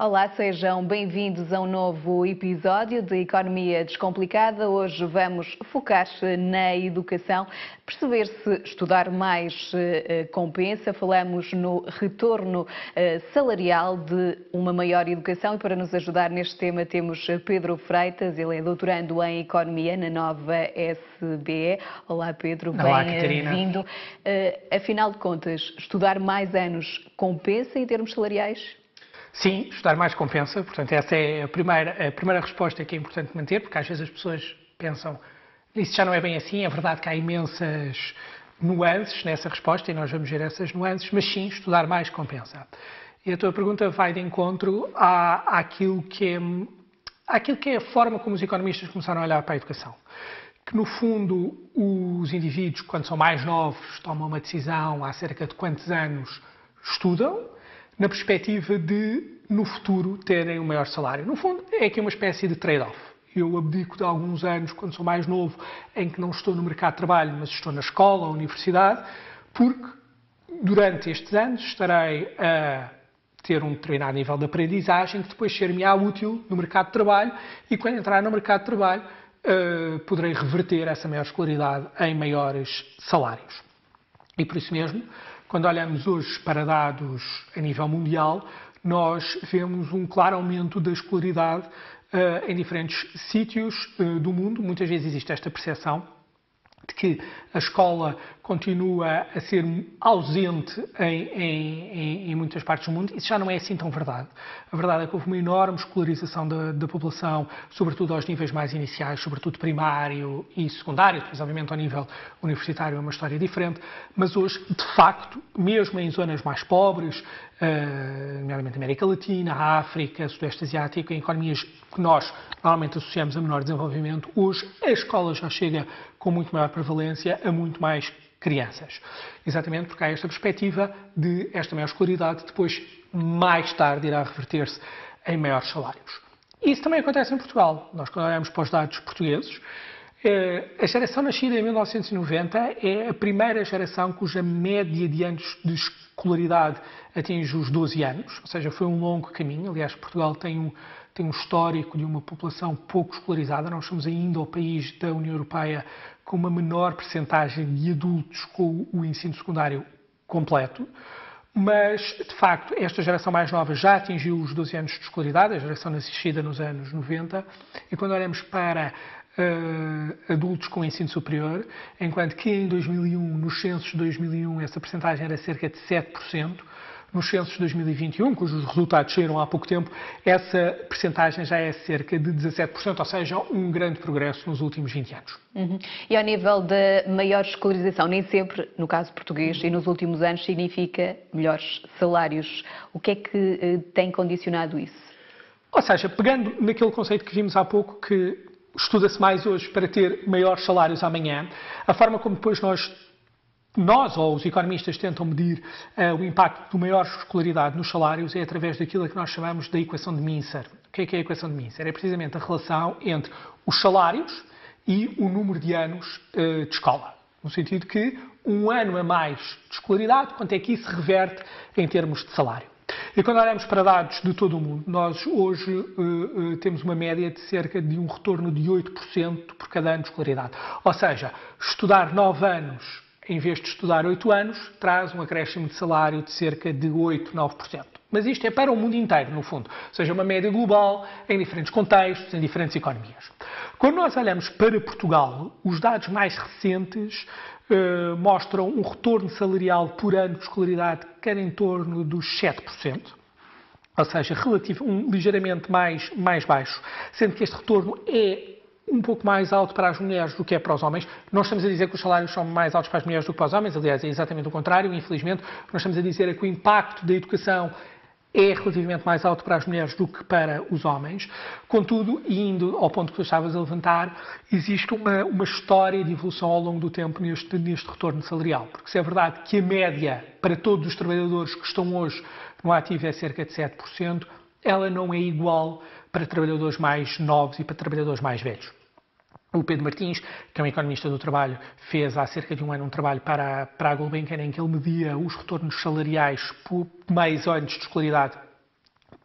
Olá, sejam bem-vindos a um novo episódio de Economia Descomplicada. Hoje vamos focar na educação, perceber se estudar mais compensa. Falamos no retorno salarial de uma maior educação e para nos ajudar neste tema temos Pedro Freitas, ele é doutorando em Economia na nova SBE. Olá Pedro, bem-vindo. Afinal de contas, estudar mais anos compensa em termos salariais? Sim, estudar mais compensa, portanto essa é a primeira resposta que é importante manter, porque às vezes as pessoas pensam, isso já não é bem assim, é verdade que há imensas nuances nessa resposta e nós vamos ver essas nuances, mas sim, estudar mais compensa. E a tua pergunta vai de encontro àquilo que é a forma como os economistas começaram a olhar para a educação. Que no fundo os indivíduos, quando são mais novos, tomam uma decisão acerca de quantos anos estudam, na perspectiva de, no futuro, terem um maior salário. No fundo, é aqui uma espécie de trade-off. Eu abdico de alguns anos, quando sou mais novo, em que não estou no mercado de trabalho, mas estou na escola ou universidade, porque durante estes anos estarei a ter um determinado nível de aprendizagem que depois ser-me-á útil no mercado de trabalho e, quando entrar no mercado de trabalho, poderei reverter essa maior escolaridade em maiores salários. E por isso mesmo, quando olhamos hoje para dados a nível mundial, nós vemos um claro aumento da escolaridade em diferentes sítios do mundo. Muitas vezes existe esta percepção de que a escola continua a ser ausente em muitas partes do mundo. Isso já não é assim tão verdade. A verdade é que houve uma enorme escolarização da população, sobretudo aos níveis mais iniciais, sobretudo primário e secundário. Depois, obviamente, ao nível universitário é uma história diferente. Mas hoje, de facto, mesmo em zonas mais pobres, nomeadamente América Latina, África, Sudeste Asiático, em economias que nós normalmente associamos a menor desenvolvimento, hoje a escola já chega com muito maior prevalência a muito mais crianças. Exatamente porque há esta perspectiva de esta maior escolaridade depois, mais tarde, irá reverter-se em maiores salários. Isso também acontece em Portugal. Nós, quando olhamos para os dados portugueses, a geração nascida em 1990 é a primeira geração cuja média de anos de escolaridade atinge os 12 anos, ou seja, foi um longo caminho. Aliás, Portugal tem um histórico de uma população pouco escolarizada. Nós somos ainda o país da União Europeia com uma menor percentagem de adultos com o ensino secundário completo. Mas, de facto, esta geração mais nova já atingiu os 12 anos de escolaridade, a geração nascida nos anos 90, e quando olhamos para adultos com ensino superior, enquanto que em 2001, nos censos de 2001, essa percentagem era cerca de 7%, nos censos de 2021, cujos resultados saíram há pouco tempo, essa percentagem já é cerca de 17%, ou seja, um grande progresso nos últimos 20 anos. E ao nível da maior escolarização, nem sempre, no caso português, e nos últimos anos, significa melhores salários. O que é que tem condicionado isso? Ou seja, pegando naquele conceito que vimos há pouco, que estuda-se mais hoje para ter maiores salários amanhã, a forma como depois nós ou os economistas tentam medir o impacto de maior escolaridade nos salários é através daquilo que nós chamamos da equação de Mincer. O que é a equação de Mincer? É precisamente a relação entre os salários e o número de anos de escola. No sentido que um ano a mais de escolaridade, quanto é que isso reverte em termos de salário? E quando olhamos para dados de todo o mundo, nós hoje temos uma média de cerca de um retorno de 8% por cada ano de escolaridade. Ou seja, estudar 9 anos em vez de estudar 8 anos, traz um acréscimo de salário de cerca de 8, 9%. Mas isto é para o mundo inteiro, no fundo. Ou seja, uma média global, em diferentes contextos, em diferentes economias. Quando nós olhamos para Portugal, os dados mais recentes mostram um retorno salarial por ano de escolaridade que era em torno dos 7%. Ou seja, ligeiramente mais baixo. Sendo que este retorno é um pouco mais alto para as mulheres do que é para os homens. Não estamos a dizer que os salários são mais altos para as mulheres do que para os homens, aliás, é exatamente o contrário, infelizmente. O que nós estamos a dizer é que o impacto da educação é relativamente mais alto para as mulheres do que para os homens. Contudo, indo ao ponto que tu estavas a levantar, existe uma história de evolução ao longo do tempo neste retorno salarial. Porque se é verdade que a média para todos os trabalhadores que estão hoje no ativo é cerca de 7%, ela não é igual para trabalhadores mais novos e para trabalhadores mais velhos. O Pedro Martins, que é um economista do trabalho, fez há cerca de um ano um trabalho para a Gulbenkian em que ele media os retornos salariais por meios anos de escolaridade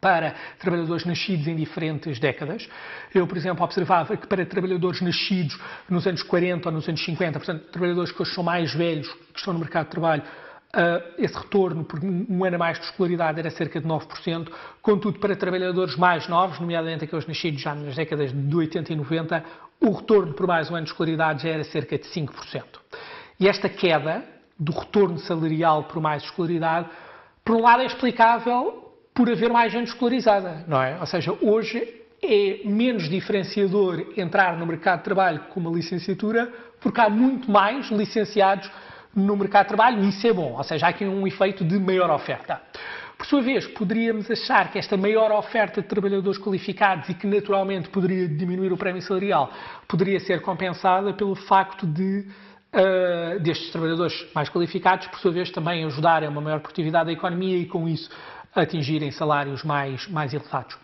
para trabalhadores nascidos em diferentes décadas. Eu, por exemplo, observava que para trabalhadores nascidos nos anos 40 ou nos anos 50, portanto, trabalhadores que hoje são mais velhos, que estão no mercado de trabalho, esse retorno por um ano a mais de escolaridade era cerca de 9%, contudo, para trabalhadores mais novos, nomeadamente aqueles nascidos já nas décadas de 80 e 90, o retorno por mais um ano de escolaridade já era cerca de 5%. E esta queda do retorno salarial por mais escolaridade, por um lado, é explicável por haver mais gente escolarizada, não é? Ou seja, hoje é menos diferenciador entrar no mercado de trabalho com uma licenciatura, porque há muito mais licenciados no mercado de trabalho e isso é bom. Ou seja, há aqui um efeito de maior oferta. Por sua vez, poderíamos achar que esta maior oferta de trabalhadores qualificados e que naturalmente poderia diminuir o prémio salarial, poderia ser compensada pelo facto de destes trabalhadores mais qualificados, por sua vez, também ajudarem a uma maior produtividade da economia e com isso atingirem salários mais elevados.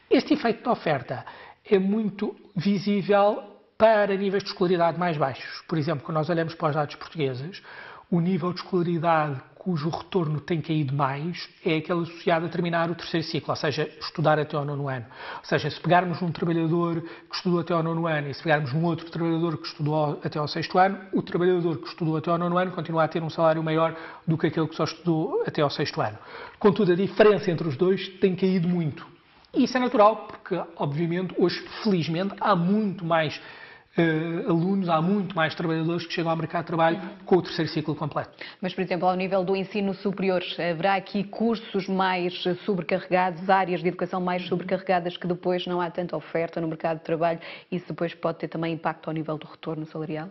Este efeito de oferta é muito visível para níveis de escolaridade mais baixos. Por exemplo, quando nós olhamos para os dados portugueses, o nível de escolaridade cujo retorno tem caído mais é aquele associado a terminar o terceiro ciclo, ou seja, estudar até ao 9º ano. Ou seja, se pegarmos um trabalhador que estudou até ao 9º ano e se pegarmos um outro trabalhador que estudou até ao 6º ano, o trabalhador que estudou até ao 9º ano continua a ter um salário maior do que aquele que só estudou até ao 6º ano. Contudo, a diferença entre os dois tem caído muito. E isso é natural, porque, obviamente, hoje, felizmente, há muito mais alunos, há muito mais trabalhadores que chegam ao mercado de trabalho com o terceiro ciclo completo. Mas, por exemplo, ao nível do ensino superior, haverá aqui cursos mais sobrecarregados, áreas de educação mais sobrecarregadas que depois não há tanta oferta no mercado de trabalho e isso depois pode ter também impacto ao nível do retorno salarial?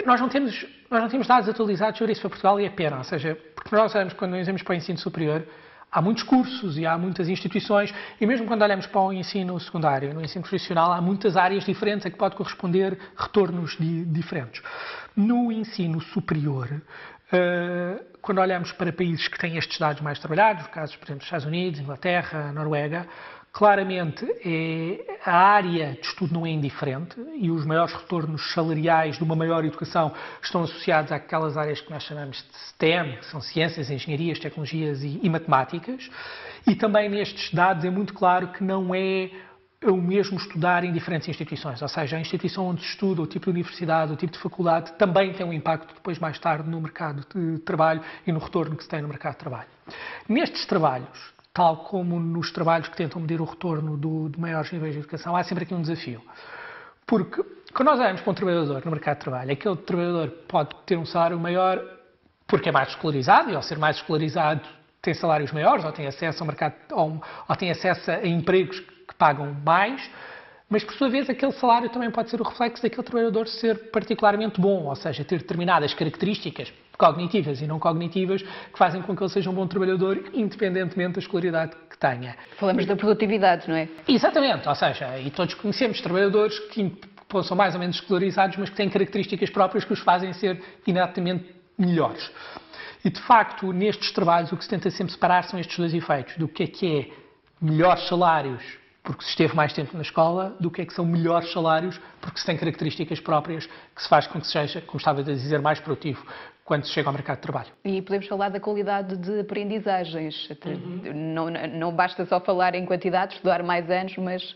Nós não temos dados atualizados sobre isso para Portugal e é pena, ou seja, porque nós olhamos, quando nós olhamos para o ensino superior, há muitos cursos e há muitas instituições e mesmo quando olhamos para o ensino secundário, no ensino profissional, há muitas áreas diferentes a que pode corresponder retornos diferentes. No ensino superior, quando olhamos para países que têm estes dados mais trabalhados, casos, por exemplo, dos Estados Unidos, Inglaterra, Noruega, claramente a área de estudo não é indiferente e os maiores retornos salariais de uma maior educação estão associados àquelas áreas que nós chamamos de STEM, que são ciências, engenharias, tecnologias e matemáticas. E também nestes dados é muito claro que não é o mesmo estudar em diferentes instituições, ou seja, a instituição onde se estuda, o tipo de universidade, o tipo de faculdade, também tem um impacto depois mais tarde no mercado de trabalho e no retorno que se tem no mercado de trabalho. Nestes trabalhos, tal como nos trabalhos que tentam medir o retorno de maiores níveis de educação, há sempre aqui um desafio. Porque, quando nós olhamos para um trabalhador no mercado de trabalho, aquele trabalhador pode ter um salário maior porque é mais escolarizado, e ao ser mais escolarizado tem salários maiores, ou tem acesso ao mercado, ou tem acesso a empregos que pagam mais, mas, por sua vez, aquele salário também pode ser o reflexo daquele trabalhador ser particularmente bom, ou seja, ter determinadas características cognitivas e não cognitivas que fazem com que ele seja um bom trabalhador, independentemente da escolaridade que tenha. Falamos da produtividade, não é? Exatamente, ou seja, e todos conhecemos trabalhadores que são mais ou menos escolarizados, mas que têm características próprias que os fazem ser inatamente melhores. E, de facto, nestes trabalhos, o que se tenta sempre separar são estes dois efeitos, do que é melhores salários porque se esteve mais tempo na escola, do que são melhores salários porque se tem características próprias que se faz com que seja, como estava a dizer, mais produtivo quando se chega ao mercado de trabalho. E podemos falar da qualidade de aprendizagens. Não basta só falar em quantidade, estudar mais anos, mas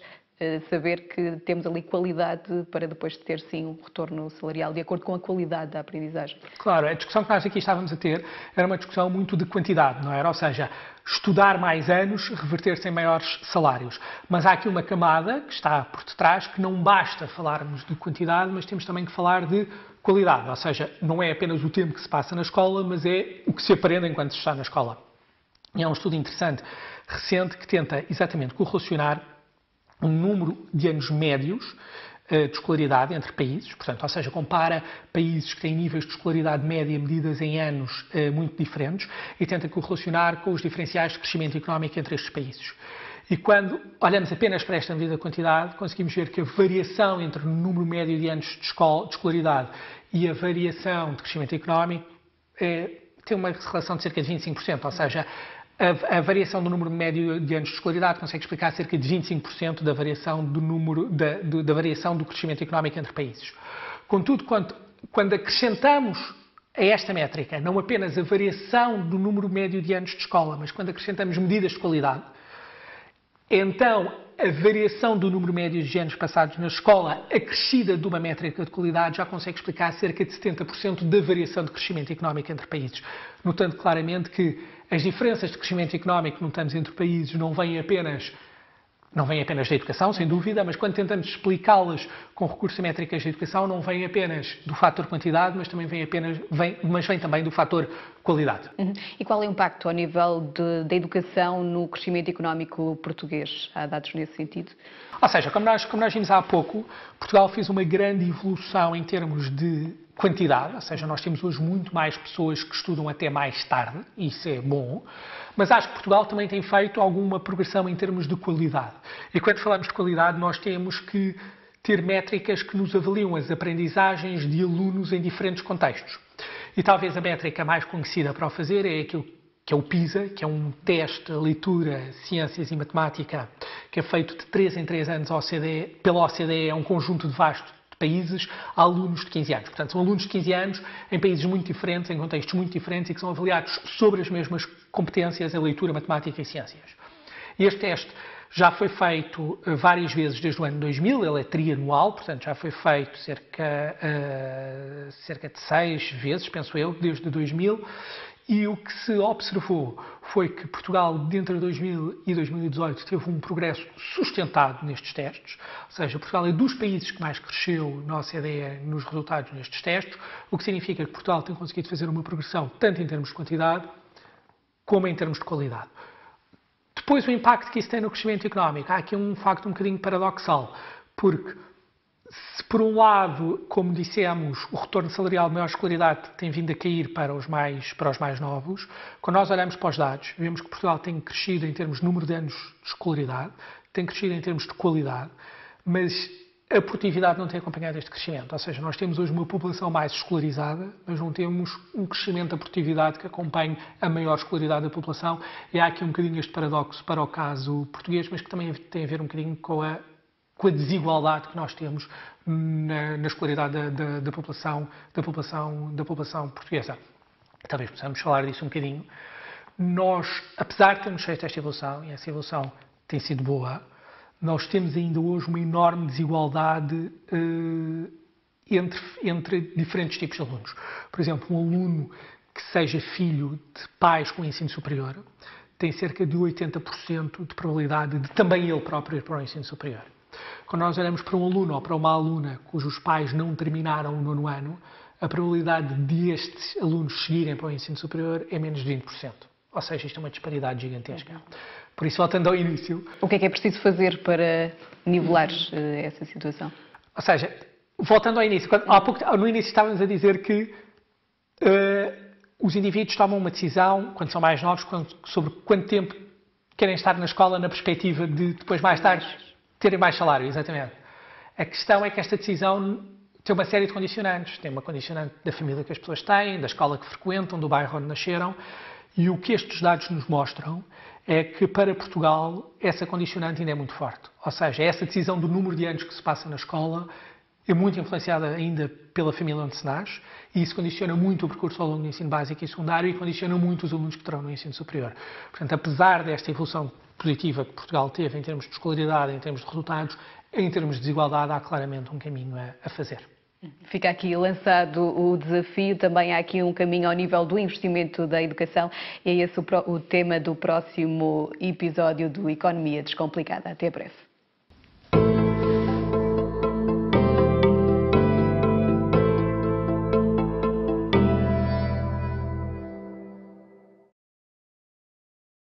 saber que temos ali qualidade para depois ter, sim, um retorno salarial de acordo com a qualidade da aprendizagem. Claro, a discussão que nós aqui estávamos a ter era uma discussão muito de quantidade, não era? Ou seja, estudar mais anos, reverter-se em maiores salários. Mas há aqui uma camada que está por detrás que não basta falarmos de quantidade, mas temos também que falar de qualidade. Ou seja, não é apenas o tempo que se passa na escola, mas é o que se aprende enquanto se está na escola. E há um estudo interessante, recente, que tenta exatamente correlacionar um número de anos médios de escolaridade entre países, portanto, ou seja, compara países que têm níveis de escolaridade média medidas em anos muito diferentes e tenta correlacionar com os diferenciais de crescimento económico entre estes países. E quando olhamos apenas para esta medida de quantidade, conseguimos ver que a variação entre o número médio de anos de escolaridade e a variação de crescimento económico tem uma relação de cerca de 25%, ou seja, a variação do número médio de anos de escolaridade consegue explicar cerca de 25% da variação da variação do crescimento económico entre países. Contudo, quando acrescentamos a esta métrica não apenas a variação do número médio de anos de escola, mas quando acrescentamos medidas de qualidade, então a variação do número médio de anos passados na escola, acrescida de uma métrica de qualidade, já consegue explicar cerca de 70% da variação de crescimento económico entre países. Notando claramente que as diferenças de crescimento económico que notamos entre países não vêm apenas da educação, sem dúvida, mas quando tentamos explicá-las com recurso a métricas de educação, não vem apenas do fator quantidade, mas também vem também do fator qualidade. E qual é o impacto ao nível da educação no crescimento económico português? Há dados nesse sentido? Ou seja, como nós vimos há pouco, Portugal fez uma grande evolução em termos de quantidade, ou seja, nós temos hoje muito mais pessoas que estudam até mais tarde, e isso é bom, mas acho que Portugal também tem feito alguma progressão em termos de qualidade. E quando falamos de qualidade, nós temos que ter métricas que nos avaliam as aprendizagens de alunos em diferentes contextos. E talvez a métrica mais conhecida para o fazer é aquilo que é o PISA, que é um teste de leitura, ciências e matemática, que é feito de 3 em 3 anos pela OCDE, é um conjunto de vasto de países, a alunos de 15 anos. Portanto, são alunos de 15 anos em países muito diferentes, em contextos muito diferentes e que são avaliados sobre as mesmas competências em leitura, matemática e ciências. E este teste já foi feito várias vezes desde o ano 2000, ele é trianual, portanto já foi feito cerca de 6 vezes, penso eu, desde 2000, e o que se observou foi que Portugal, entre 2000 e 2018, teve um progresso sustentado nestes testes, ou seja, Portugal é dos países que mais cresceu na OCDE nos resultados nestes testes, o que significa que Portugal tem conseguido fazer uma progressão tanto em termos de quantidade como em termos de qualidade. Depois, o impacto que isso tem no crescimento económico. Há aqui um facto um bocadinho paradoxal, porque se por um lado, como dissemos, o retorno salarial de maior escolaridade tem vindo a cair para os mais novos, quando nós olhamos para os dados, vemos que Portugal tem crescido em termos de número de anos de escolaridade, tem crescido em termos de qualidade, mas a produtividade não tem acompanhado este crescimento. Ou seja, nós temos hoje uma população mais escolarizada, mas não temos um crescimento da produtividade que acompanhe a maior escolaridade da população. E há aqui um bocadinho este paradoxo para o caso português, mas que também tem a ver um bocadinho com a desigualdade que nós temos na escolaridade da população portuguesa. Talvez possamos falar disso um bocadinho. Nós, apesar de termos feito esta evolução, e essa evolução tem sido boa, nós temos ainda hoje uma enorme desigualdade entre diferentes tipos de alunos. Por exemplo, um aluno que seja filho de pais com ensino superior tem cerca de 80% de probabilidade de também ele próprio ir para o ensino superior. Quando nós olhamos para um aluno ou para uma aluna cujos pais não terminaram o 9º ano, a probabilidade de estes alunos seguirem para o ensino superior é menos de 20%. Ou seja, isto é uma disparidade gigantesca. Por isso, voltando ao início... O que é preciso fazer para nivelar essa situação? Ou seja, voltando ao início, no início estávamos a dizer que os indivíduos tomam uma decisão, quando são mais novos, sobre quanto tempo querem estar na escola na perspectiva de depois, mais tarde, terem mais salário, exatamente. A questão é que esta decisão tem uma série de condicionantes. Tem uma condicionante da família que as pessoas têm, da escola que frequentam, do bairro onde nasceram. E o que estes dados nos mostram é que para Portugal essa condicionante ainda é muito forte. Ou seja, essa decisão do número de anos que se passa na escola é muito influenciada ainda pela família onde se nasce e isso condiciona muito o percurso ao longo do ensino básico e secundário e condiciona muito os alunos que terão no ensino superior. Portanto, apesar desta evolução positiva que Portugal teve em termos de escolaridade, em termos de resultados, em termos de desigualdade, há claramente um caminho a fazer. Fica aqui lançado o desafio, também há aqui um caminho ao nível do investimento da educação e é esse o tema do próximo episódio do Economia Descomplicada. Até breve.